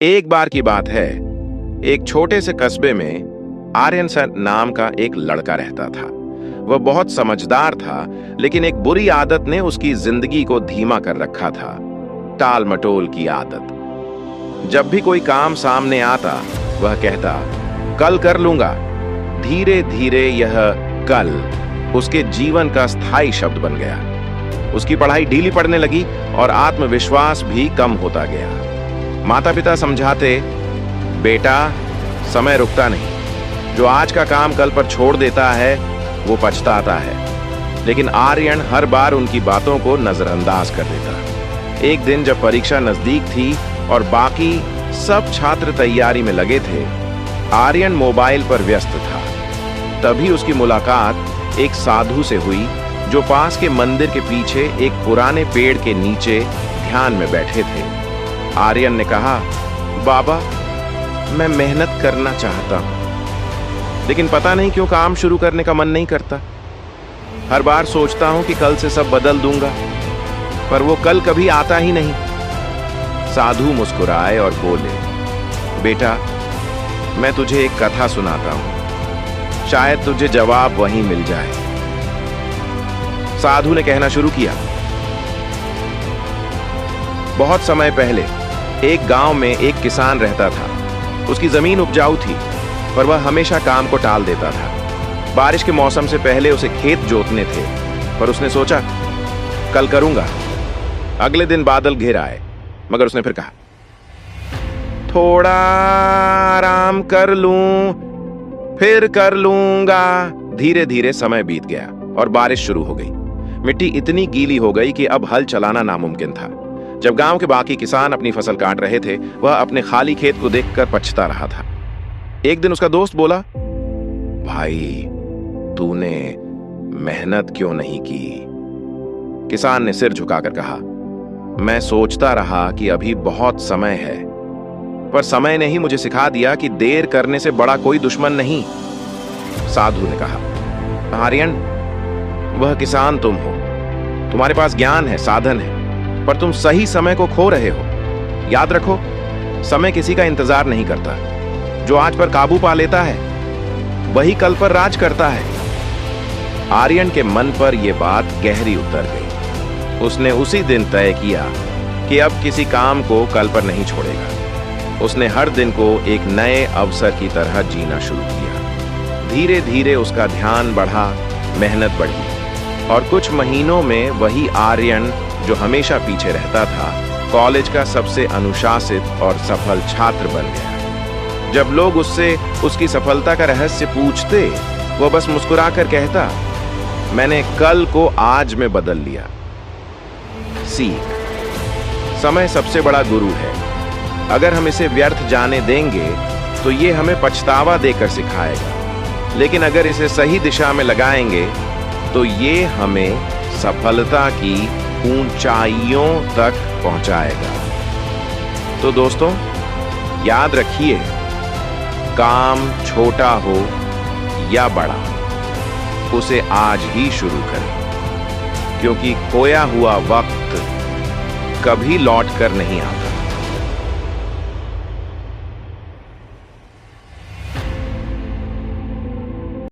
एक बार की बात है, एक छोटे से कस्बे में आर्यन सर नाम का एक लड़का रहता था। वह बहुत समझदार था, लेकिन एक बुरी आदत ने उसकी जिंदगी को धीमा कर रखा था। टाल मटोल की आदत। जब भी कोई काम सामने आता, वह कहता, कल कर लूंगा। धीरे धीरे यह कल उसके जीवन का स्थायी शब्द बन गया। उसकी पढ़ाई ढीली पड़ने लगी और आत्मविश्वास भी कम होता गया। माता पिता समझाते, बेटा, समय रुकता नहीं। जो आज का काम कल पर छोड़ देता है, वो पछताता है। लेकिन आर्यन हर बार उनकी बातों को नजरअंदाज कर देता। एक दिन जब परीक्षा नजदीक थी और बाकी सब छात्र तैयारी में लगे थे, आर्यन मोबाइल पर व्यस्त था। तभी उसकी मुलाकात एक साधु से हुई, जो पास के मंदिर के पीछे एक पुराने पेड़ के नीचे ध्यान में बैठे थे। आर्यन ने कहा, बाबा, मैं मेहनत करना चाहता हूं, लेकिन पता नहीं क्यों काम शुरू करने का मन नहीं करता। हर बार सोचता हूं कि कल से सब बदल दूंगा, पर वो कल कभी आता ही नहीं। साधु मुस्कुराए और बोले, बेटा, मैं तुझे एक कथा सुनाता हूं, शायद तुझे जवाब वहीं मिल जाए। साधु ने कहना शुरू किया, बहुत समय पहले एक गांव में एक किसान रहता था। उसकी जमीन उपजाऊ थी, पर वह हमेशा काम को टाल देता था। बारिश के मौसम से पहले उसे खेत जोतने थे, पर उसने सोचा, कल करूंगा। अगले दिन बादल घिर आए, मगर उसने फिर कहा, थोड़ा आराम कर लूं, फिर कर लूंगा। धीरे धीरे समय बीत गया और बारिश शुरू हो गई। मिट्टी इतनी गीली हो गई कि अब हल चलाना नामुमकिन था। जब गांव के बाकी किसान अपनी फसल काट रहे थे, वह अपने खाली खेत को देखकर पछता रहा था। एक दिन उसका दोस्त बोला, भाई, तूने मेहनत क्यों नहीं की? किसान ने सिर झुकाकर कहा, मैं सोचता रहा कि अभी बहुत समय है, पर समय ने ही मुझे सिखा दिया कि देर करने से बड़ा कोई दुश्मन नहीं। साधु ने कहा, आर्यन, वह किसान तुम हो। तुम्हारे पास ज्ञान है, साधन है, पर तुम सही समय को खो रहे हो। याद रखो, समय किसी का इंतजार नहीं करता। जो आज पर काबू पा लेता है, वही कल पर राज करता है। आर्यन के मन पर यह बात गहरी उतर गई। उसने उसी दिन तय किया कि अब किसी काम को कल पर नहीं छोड़ेगा। उसने हर दिन को एक नए अवसर की तरह जीना शुरू किया। धीरे धीरे उसका ध्यान बढ़ा, मेहनत बढ़ी, और कुछ महीनों में वही आर्यन जो हमेशा पीछे रहता था, कॉलेज का सबसे अनुशासित और सफल छात्र बन गया। जब लोग उससे उसकी सफलता का रहस्य पूछते, वह बस मुस्कुराकर कहता, मैंने कल को आज में बदल लिया। सीख, समय सबसे बड़ा गुरु है। अगर हम इसे व्यर्थ जाने देंगे, तो ये हमें पछतावा देकर सिखाएगा, लेकिन अगर इसे सही दिशा में लगाएंगे, तो ये हमें सफलता की ऊंचाइयों तक पहुंचाएगा। तो दोस्तों, याद रखिए, काम छोटा हो या बड़ा, उसे आज ही शुरू करें, क्योंकि खोया हुआ वक्त कभी लौट कर नहीं आता।